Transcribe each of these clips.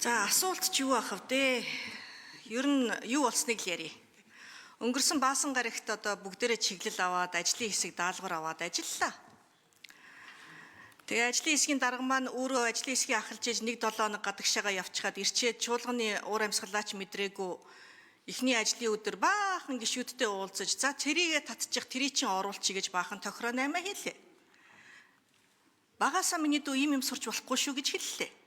За асуулт ч юу ах вэ? Ер нь юу болсныг л ярий. Өнгөрсөн баасан гарагт одоо бүгдээрээ чиглэл аваад, ажлын хэсэг даалгавар аваад ажиллалаа. Тэгээ ажлын хэсгийн дарга маань өөрөө ажлын хэсгийг ахалж иж 1-7 хоног гадагшаага явчихад ирчээд чуулганы уур амьсгалаач мэдрээгүй эхний ажлын өдөр баахан гишүүдтэй уулзаж за тэрийгэ татчих тэрий чинь оруулчих гэж баахан тохироо 8 хэлээ. Багасаа миний дүү ийм юм сурч болохгүй шүү гэж хэллээ.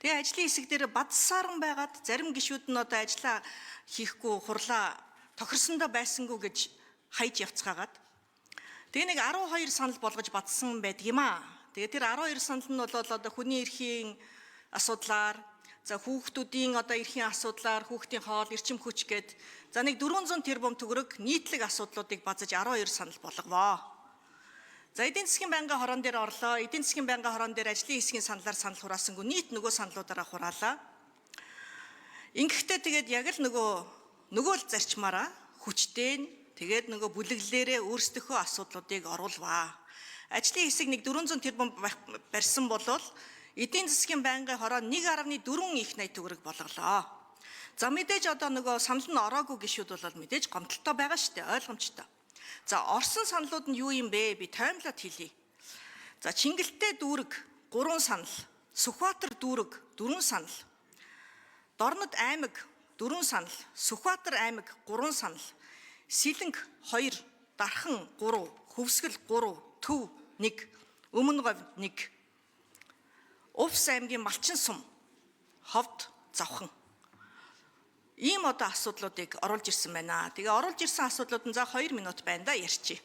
Тэгээ ажлын хэсэг дээр бадсааран байгаад зарим гишүүд нь одоо ажиллаа хийхгүй хурлаа тохирсондоо байсангүй гэж хайж явцгаагаад тэгээ нэг 12 санал болгож бадсан байдаг юм аа. Тэгээ тэр 12 санал нь бол одоо хүний эрхийн асуудлаар за хүүхдүүдийн одоо эрхийн асуудлаар хүүхдийн хоол эрчим хүч гээд за нэг 400 тэрбум төгрөг нийтлэг асуудлуудыг базаж 12 санал болговоо. За эдийн засгийн байнгын хорон дээр орлоо. Эдийн засгийн байнгын хорон дээр ажлын хэсгийн саналаар санал хураасангүй нийт нөгөө саналуудаараа хураалаа. Ингэхдээ тэгээд яг л нөгөө л зарчмаараа хүчтэй тэгээд нөгөө бүлэглэлээрээ өөрсдийнхөө асуудлуудыг оруулваа. Ажлын хэсэг нэг 400 тэрбум барьсан болвол эдийн засгийн байнгын хорон 1.4 их 80 төгрөг болголоо. За мэдээж одоо нөгөө санал нь ороогүй гишүүд бол мэдээж гомдолтой байгаа шүү дээ, ойлгомжтой. За орсон саналууд нь юу юм бэ? Би таймлаад хэлье. За Чингэлтэй дүүрэг 3 санал, Сүхбаатар дүүрэг 4 санал, Дорнод аймаг 4 санал, Сүхбаатар аймаг 3 санал, Сэлэнг 2, Дархан 3, Хөвсгөл 3, Төв 1, Өмнөговь 1, Увс аймгийн Малчин сум, Ховд Завхан. Ийм одоо асуудлуудыг оруулж ирсэн байна. Тэгээ оруулж ирсэн асуудлууд нь за 2 минут байна да ярьчих.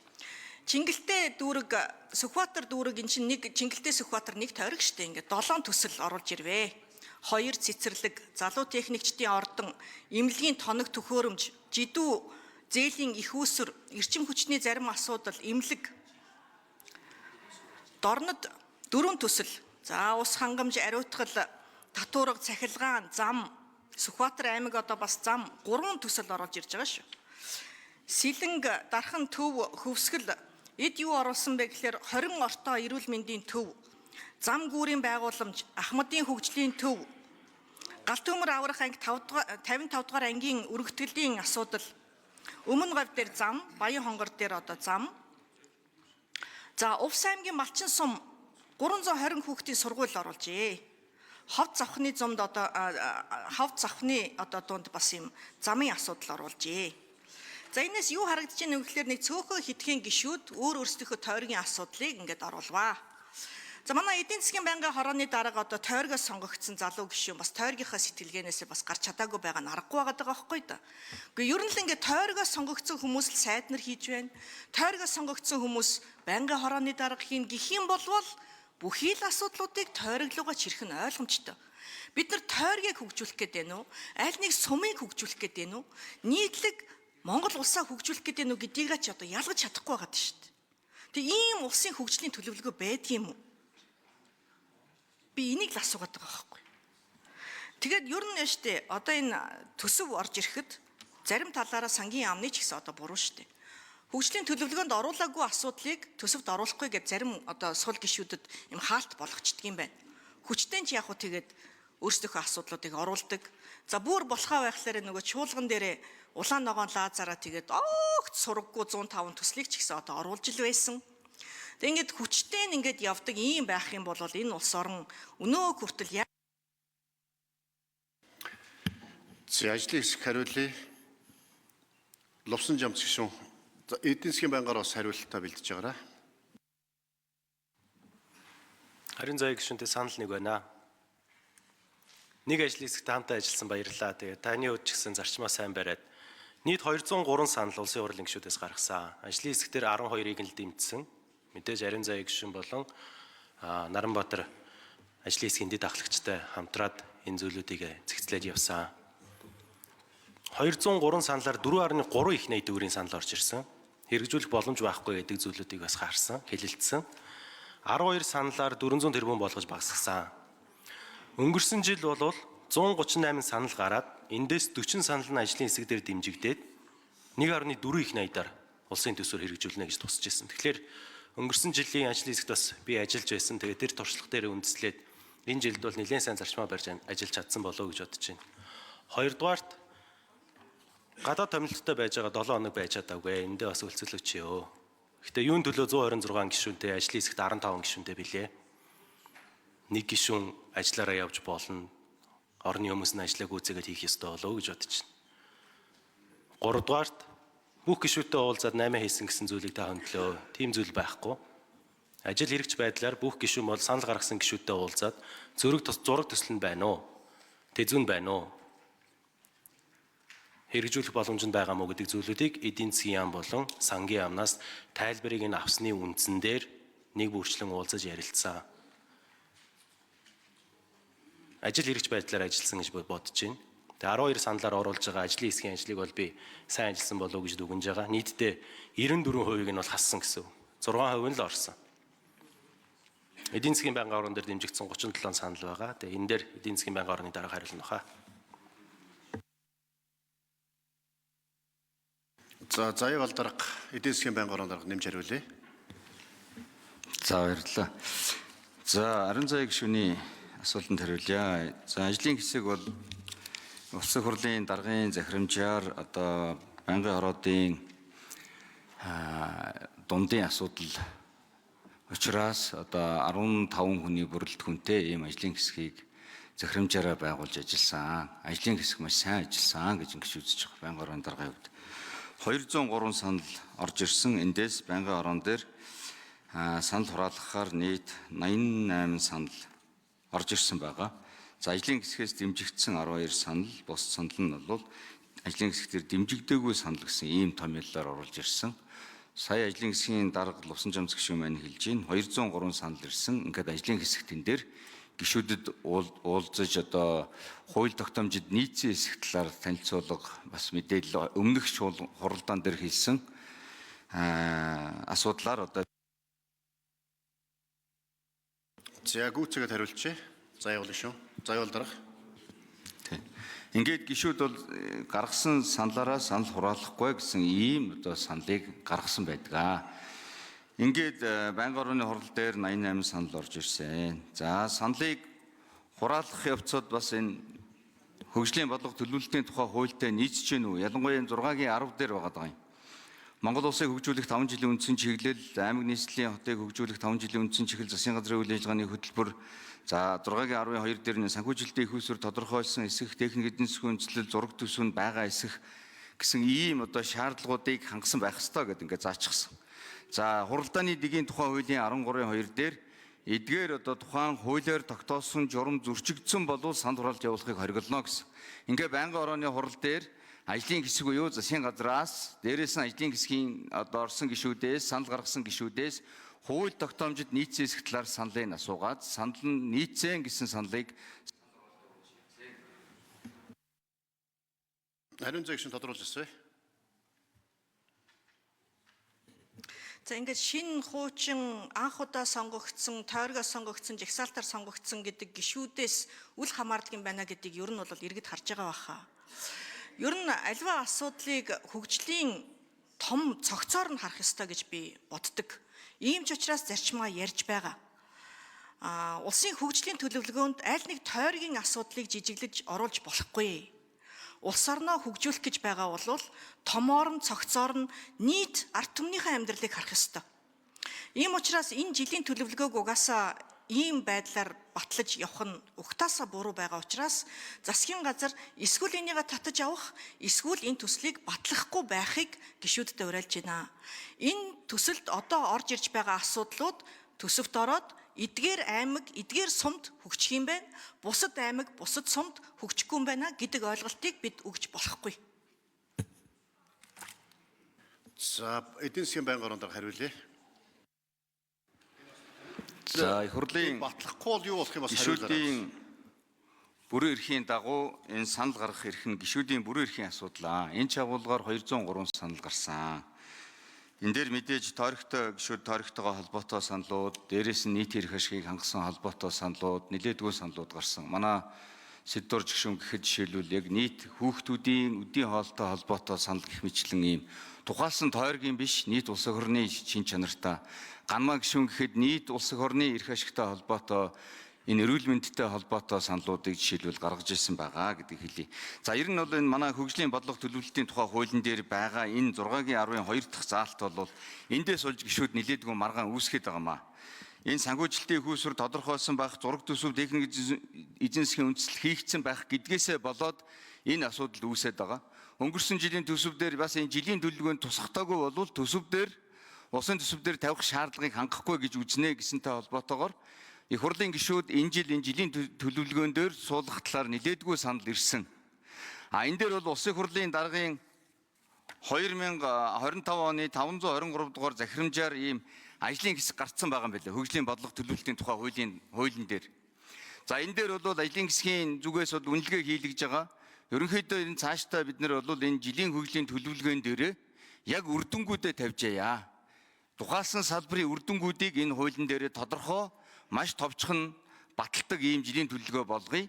Чингэлтэй дүүрэг, Сүхбаатар дүүрэг эн чинь нэг Чингэлтэй Сүхбаатар нэг тойрог штэ ингээд 7 төсөл оруулж ирвэ. 2 цэцэрлэг, залуу техникчдийн ордон, эмнэлгийн тоног төхөөрөмж, жидүү зээлийн их үүсвэр, эрчим хүчний зарим асуудал, эмнэлэг. Дорнод 4 төсөл. За ус хангамж, ариутгал, татварга, цахилгаан, зам Сүхбаатар аймаг одоо бас зам 3 төсөл оруулж ирж байгаа шүү. Сэлэнг, Дархан, Төв, Хөвсгөл эд юу оруулсан бэ гэхээр 20 ортоо эрүүл мэндийн төв, зам гүүрийн байгууламж, Ахмадын хөгжлийн төв, Галтөмөр аврах анги 55 дугаар ангийн өргөтгөлийн асуудал, Өмнөговь дээр зам, Баян хонгор дээр одоо зам. За Увс аймгийн Малчин сум 320 хүүхдийн сургууль оруулжээ. Ховд завхны зумд одоо ховд завхны одоо дунд бас юм замын асуудал оруулжээ. За энэс юу харагдаж байна вэ гэхээр нэг цөөхөн хитгэн гишүүд өөрсдийнхөө тойргийн асуудлыг ингээд оруулваа. За манай эдийн засгийн байнгын хорооны дарга одоо тойргоос сонгогдсон залуу гишүүн бас тойргийнхаа сэтгэлгээнээс бас гарч чадаагүй байгаа нь аргагүй байгаа байхгүй да. Гэхдээ ер нь л ингээд тойргоос сонгогдсон хүмүүс л сайд нар хийж байна. Тойргоос сонгогдсон хүмүүс байнгын хорооны дарга хийн гэх юм болвол бүхий л асуудлуудыг тойрог руугаа чирэх нь ойлгомжтой. Бид нар тойргийг хөгжүүлэх гээд байна уу? Аль нэг сумыг хөгжүүлэх гээд байна уу? Нийтлэг Монгол улсаа хөгжүүлэх гээд байна уу гэдгийг ч одоо ялгаж чадахгүй байгаа шүү дээ. Тэг ийм улсын хөгжлийн төлөвлөгөө байдаг юм уу? Би энийг л асуугаад байгаа байхгүй. Тэгээд ер нь штэ одоо энэ төсөв орж ирэхэд зарим талаараа сангийн яамны ч гэсэн одоо буруу штэ. Хөгжлийн төлөвлөгөөнд оруулаагүй асуудлыг төсөвт оруулахгүй гэж зарим одоо сул гишүүдэд юм хаалт болгочдөг юм байна. Хүчтэй ч яг хөө тэгээд өөрсдийнхөө асуудлуудыг оруулдаг. За бүр болохоо байхлаарэ нөгөө чуулган дээрээ улаан ногоон лазараа тэгээд огт сураггүй 105 төслийг ч гэсэн одоо оруулж ил байсан. Тэгээд ингээд хүчтэй ингээд явдаг ийм байх юм бол энэ улс орон өнөө хүртэл ажлын хэсэг хариулъя. Лувсан Жамц гишүүн эдийн засгийн байнгаар бас хариултаа бэлдэж байгаарай. Харин заяа гишүүнтэй санал нэг байна. Нэг ажлын хэсэгт хамтаа ажилласан баярлалаа. Тэгээ таны хувьд ч гэсэн зарчмаа сайн бариад нийт 203 санал улсын хурлын гишүүдээс гаргасан. Ажлын хэсгээр 12-ыг нь л дэмжсэн. Мэдээж Харин заяа гишүүн болон Наранбаатар ажлын хэсгийн дэд ахлагчтай хамтраад энэ зүйлүүдийг зэгцлээд явсан. 203 саналаар 4.3 их 80 төгрөгийн санал орж ирсэн. Хэрэгжүүлэх боломж байхгүй гэдэг зүйлүүдийг бас харсан, хэлэлцсэн. 12 саналаар 400 тэрбум болгож багасгасан. Өнгөрсөн жил бол 138 санал гараад эндээс 40 санал нь ажлын хэсэг дээр дэмжигдээд 1.4 их 80-аар улсын төсвөр хэрэгжүүлнэ гэж тусч ирсэн. Тэгэхээр өнгөрсөн жилийн ажлын хэсэгт бас би ажиллаж байсан. Тэгээд тэр туршлага дээр үндэслээд Энэ жилд бол нэлээд сайн зарчмаа барьж ажиллаж чадсан болов уу гэж бодож байна. Хоёрдугаарт гадаад томилттой байж байгаа 7 хоног байж чадаагүй. Эндээ бас үлцэл өчөө. Гэхдээ юун төлөө 126 гишүүнтэй, ажлын хэсэгт 15 гишүүнтэй билээ. Нэг гишүүн ажиллаараа явж болно. Орны хүмүүс нь ажлаа гүйцээгээд хийх ёстой болов уу гэж бодож байна. Гуравдугаарт бүх гишүүнтэй уулзаад 8 хийсэн гэсэн зүйлийг та хөндлөө. Тийм зүйл байхгүй. Ажил хэрэгж байдлаар бүх гишүүн бол санал гаргасан гишүүнтэй уулзаад зураг төсөл нь байна уу? Тэзүүн байна уу? Хэрэгжүүлэх боломж нь байгаа мó гэдэг зүйлүүдийг эдийн засгийн яам болон сангийн яамнаас тайлбарыг нь авсны үндсэн дээр нэг бүрчлэн уулзаж ярилцсан. Ажил хэрэгж байдлаар ажилласан гэж бодож байна. Тэгээ 12 саналаар оруулж байгаа ажлын хэсгийн ажлыг бол би сайн ажилласан болов уу гэж дүгнэж байгаа. Нийтдээ 94% нь бол хассан гэсэн. 6% нь л орсон. Эдийн засгийн байнгын орон дээр дэмжигдсэн 37 санал байгаа. Тэгээ энэ дээр эдийн засгийн байнгын орны дарга хариулна хаа. За заяа бол дарга эдийн засгийн байнгын орон дарга нэмж хариулъя. За баярлалаа. За Ариун заяа гишүүний асуултанд хариулъя. За ажлын хэсэг бол улсын хурлын даргын захирамжаар одоо байнгын ороодын дундын асуудал учраас одоо 15 хүний бүрэлдэхүүнтэй ийм ажлын хэсгийг захирамжаараа байгуулж ажилласан. Ажлын хэсэг маш сайн ажилласан гэж ингэж үзэж байгаа байнгын орон даргын хувьд. 203 санал орж ирсэн. Эндээс байнгын орон дээр санал хураалгахаар нийт 88 санал орж ирсэн байгаа. За ажлын хэсгээс дэмжигдсэн 12 санал, бус санал нь бол ажлын хэсгээр дэмжигдээгүй санал гэсэн ийм томьёолоор оруулж ирсэн. Сая ажлын хэсгийн дарга Лувсан Жамц гишүүн маань хэлж байна. 203 санал ирсэн. Ингээд ажлын хэсэгтэн дээр гишүүдэд уулзаж одоо хууль тогтоомжид нийцсэн хэсэг талаар танилцуулга бас мэдээлэл өмнөх хуралдаан дээр хэлсэн асуудлаар одоо За гүйцээгээд хариулчихъя. Заяа бол шүү. Заяа бол дарга. тийм. Ингээд гишүүд бол гаргасан саналаараа санал хураалгахгүй гэсэн ийм одоо саналыг гаргасан байдаг. Ингээд байнгын орны хурал дээр 88 санал орж ирсэн. За саналыг хураалгах явцад бас энэ хөгжлийн бодлого төлөвлөлтийн тухай хуультай нийцж гэнэ үү? Ялангуяа 6-гийн 10 дээр байгаа юм. Монгол улсыг хөгжүүлэх 5 жилийн үндсэн чиглэл, аймаг нийслэлийн хотыг хөгжүүлэх 5 жилийн үндсэн чиглэл, засгийн газрын үйл ажиллагааны хөтөлбөр, за 6-гийн 12 дээр нь санхүүжилтийн их усүр тодорхойлсон эсэх техник эдийн засгийн үндэслэл зураг төсөв нь байгаа эсэх гэсэн ийм одоо шаардлагуудыг хангасан байх ёстой гэдэг ингээд заачсан. За хуралдааны дэгийн тухай хуулийн 13-2 дээр эдгээр одоо тухайн хуулиар тогтоосон журам зөрчигдсөн болов санал хураалж явуулахыг хориглоно гэсэн. Ингээ байнгын орооны хурал дээр ажлын хэсэг буюу засгийн газраас дээрээс нь ажлын хэсгийн одоо орсон гишүүдээс санал гаргасан гишүүдээс хууль тогтоомжид нийцсэн хэсэг талаар саналыг асуугаад санал нь нийцсэн гэсэн саналыг Ариун заяа гишүүн тодруулж ирсэн. За ингээд шинэ хуучин анх удаа сонгогдсон, тойргоо сонгогдсон, жагсаалтаар сонгогдсон гэдэг гишүүдээс үл хамаарлагын байна гэдгийг ер нь бол иргэд харж байгаа баха. Ер нь аливаа асуудлыг хөгжлийн том цогцоор нь харах ёстой гэж би боддог. Ийм ч учраас зарчмаа ярьж байгаа. Улсын хөгжлийн төлөвлөгөөнд аль нэг тойргийн асуудлыг жижиглэж оруулж болохгүй. Улс орноо хөгжүүлэх гэж байгаа бол томоор нь цогцоор нь нийт ард түмнийхээ амьдралыг харах ёстой. Ийм учраас энэ жилийн төлөвлөгөөг угаасаа ийм байдлаар батлаж явах нь угтаасаа буруу байгаа учраас засгийн газар эсвэл энийгээ татаж авах, эсвэл энэ төслийг батлахгүй байхыг гишүүдэд уриалж байна. Энэ төсөлд одоо орж ирж байгаа асуудлууд төсөвт ороод эдгээр аймаг, эдгээр сумд хөгжих юм байна. Бусад аймаг, бусад сумд хөгжихгүй юм байна гэдэг ойлголтыг бид өгж болохгүй. За эдийн засгийн байнгын орон дарга хариулъя. за их хурлын Батлахгүй бол юу болох юм бас хариулаарай. гишүүдийн бүрэн эрхийн дагуу энэ санал гаргах эрх нь гишүүдийн бүрэн эрхийн асуудал. Энэ чагуулгаар 203 санал гарсан. Энэ дээр мэдээж тойрогтой гишүүд тойрогтойгоо холбоотой саналууд, дээрээс нь нийт эрх ашгийг хангасан холбоотой саналууд, нэлээдгүй саналууд гарсан. Манай Сэддурж гишүүн гэхэд жишээлбэл яг нийт хүүхдүүдийн үдийн хоолтой холбоотой санал гэх мэтлэн ийм тухайлсан тойргийн биш нийт улс орны шин чанартай. Ганмаа гишүүн гэхэд нийт улс орны эрх ашигтай холбоотой энэ эрүүл мэндтэй холбоотой саналуудыг жишээлбэл гаргаж ирсэн байгаа гэдгийг хэлье. За ер нь бол энэ манай хөгжлийн бодлого төлөвлөлтийн тухай хуулийн дээр байгаа энэ 6-гийн 10-ын 2 дахь заалт бол эндээс болж гишүүд нилээдгүй маргаан үүсгээд байгаамаа. Энэ санхүүжилтийн хүүсвэр тодорхойлсон байх, зураг төсөв техник эзэн засгийн үндэслэл хийгдсэн байх гэдгээсээ болоод энэ асуудал үүсээд байгаа. Өнгөрсөн жилийн төсөв дээр бас энэ жилийн төлөвлөгөөнд тусгатаагүй бол төсөв дээр усын төсөв дээр тавих шаардлагыг хангахгүй гэж үзнэ гэсэнтэй холбоотойгоор их хурлын гишүүд энэ жилийн төлөвлөгөөн дээр суулгах талаар нилээдгүй санал ирсэн. Энэ дээр бол улсын хурлын даргын 2025 оны 523 дугаар захирамжаар ийм ажлын хэсэг гарцсан байгаа юм байна. Хөгжлийн бодлого төлөвлөлтийн тухай хуулийн дээр. За энэ дээр бол ажлын хэсгийн зүгээс бол үнэлгээ хийлгэж байгаа. Ерөнхийдөө энэ цаашдаа бид нар бол энэ жилийн хөгжлийн төлөвлөгөөн дээр яг үр дүнгуудээ тавьж яа. Тухайлсан салбарын үр дүнгуудыг энэ хуулийн дээр тодорхой маш товчхон баталдаг ийм жилийн төлөвлөгөө болгоё.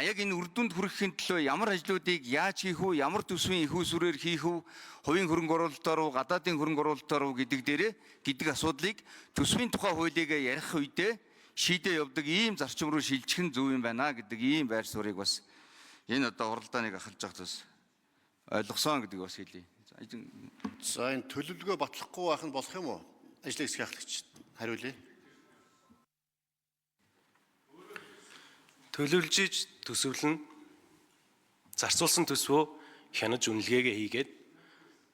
Яг энэ үр дүнд хүрэхин төлөө ямар ажлуудыг яаж хийх үү, ямар төсвийн их усүрээр хийх үү, хувийн хөрөнгө оруулалтаар уу, гадаадын хөрөнгө оруулалтаар уу гэдэг асуудлыг төсвийн тухай хуулийг ярих үедээ шийдээ явдаг ийм зарчим руу шилжих нь зөв юм байна гэдэг ийм байр суурийг бас энэ одоо хуралдааныг ахалж явах төс ойлгосон гэдгийг бас хэлье. За энэ төлөвлөгөө батлахгүй байх нь болох юм уу? Ажлын хэсгийн ахлагч хариулъя. Төлөвлөж төсөвлөн зарцуулсан төсвөө хянаж үнэлгээгээ хийгээд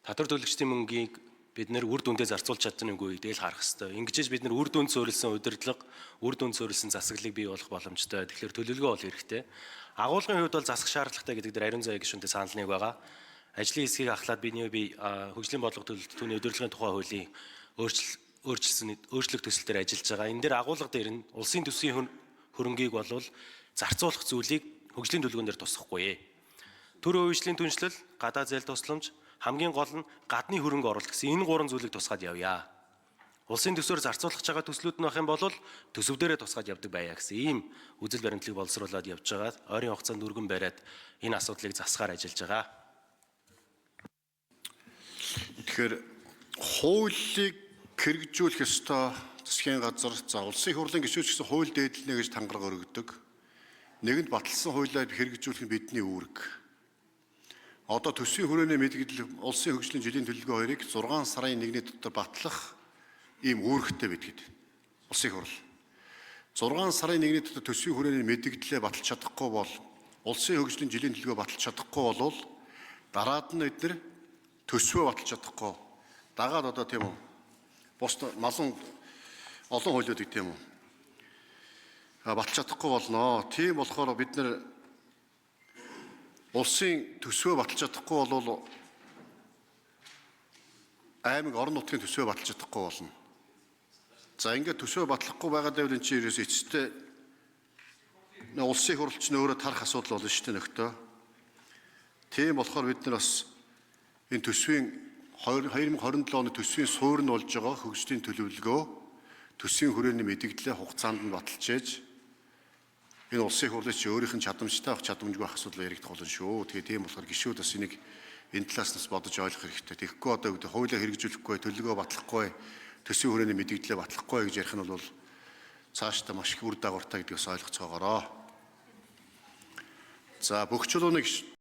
татвар төлөгчдийн мөнгийг бид нэр үр дүндээ зарцуулж чадсан үгүй гэдгийг харах хэрэгтэй. Ингэж бид нэр үр дүнд суурилсан удирдлага, үр дүнд суурилсан засаглалыг бий болгох боломжтой. Тэгэхээр төлөвлөгөө бол хэрэгтэй. Агуулгын хувьд бол засах шаардлагатай гэдэг дээр ариун заяа гишүүнтэй санал нэг байгаа. Ажлын хэсгийг ахлаад би хөгжлийн бодлого төлөвлөлт түүний удирдлагын тухай хуулийн өөрчлөлт төсөл дээр ажиллаж байгаа. Энэ дээр агуулга дээр нь улсын төсвийн хөрөнгийг болвол зарцуулах зүйлийг хөгжлийн төлөвлөгөөн дээр тусахгүй. Төр үеийшлийн түншлэл, гадаа зээл тусламж, хамгийн гол нь гадны хөрөнгө оруулалт гэсэн энэ 3 зүйлийг тусгаад явъя. Улсын төсвөөр зарцуулах байгаа төслүүд нь байх юм бол төсөв дээрээ тусгаад явдаг байя гэсэн ийм үзэл баримтлалыг боловсруулад явж байгаа. Ойрын хугацаанд өргөн бариад энэ асуудлыг засахаар ажиллаж байгаа. Тэгэхээр хуулийг хэрэгжүүлэх ёстой засгийн газар, за улсын хурлын гишүүч гэсэн хууль дээдлэнэ гэж тангараг өргөдөг. Нэгэнд баталсан хуулиар хэрэгжүүлэх нь бидний үүрэг. Одоо төсвийн хүрээний мэдгэл улсын хөгжлийн жилийн төлөвлөгөө 2-ыг 6 сарын 1-ний дотор батлах ийм үүрэгтэй бидгээд улсын хурл. 6 сарын 1-ний дотор төсвийн хүрээний мэдгдлээ баталж чадахгүй бол улсын хөгжлийн жилийн төлөвлөгөө баталж чадахгүй бол дараад нь эдгээр төсвөө баталж чадахгүй. Дагаад одоо тийм үү? Бус олон хуулиудыг тийм үү? Баталж чадахгүй болно. Тийм болохоор бид нэр улсын төсвөө баталж чадахгүй бол аймаг орон нутгийн төсвөө баталж чадахгүй болно. За ингээд төсвөө батлахгүй байгаа дэвэл энэ чинь ерөөс эцэстээ улсын хурлч нь өөрөө тарах асуудал болно шүү дээ нөхдөө. Тийм болохоор бид нар бас энэ төсвийн 2027 оны төсвийн суурь нь болж байгаа хөгжлийн төлөвлөгөө төсвийн хүрээний мэдгдлээ хугацаанд нь баталж ээж энэ улсын хурлын чи өөрийнх нь чадамжтай авах чадамжгүй байх асуудал яригдах болно шүү. Тэгээ тийм болохоор гишүүд бас энийг энэ талаас нь бодож ойлгох хэрэгтэй. Тэгэхгүй одоо үүдээ хуулиа хэрэгжүүлэхгүй, төлөвлөгөө батлахгүй, төсвийн хүрээний мэдгдлээ батлахгүй гэж ярих нь бол цаашдаа маш их үр дагавартай гэдгээс ойлгоцоогоороо. За бүх чулууныг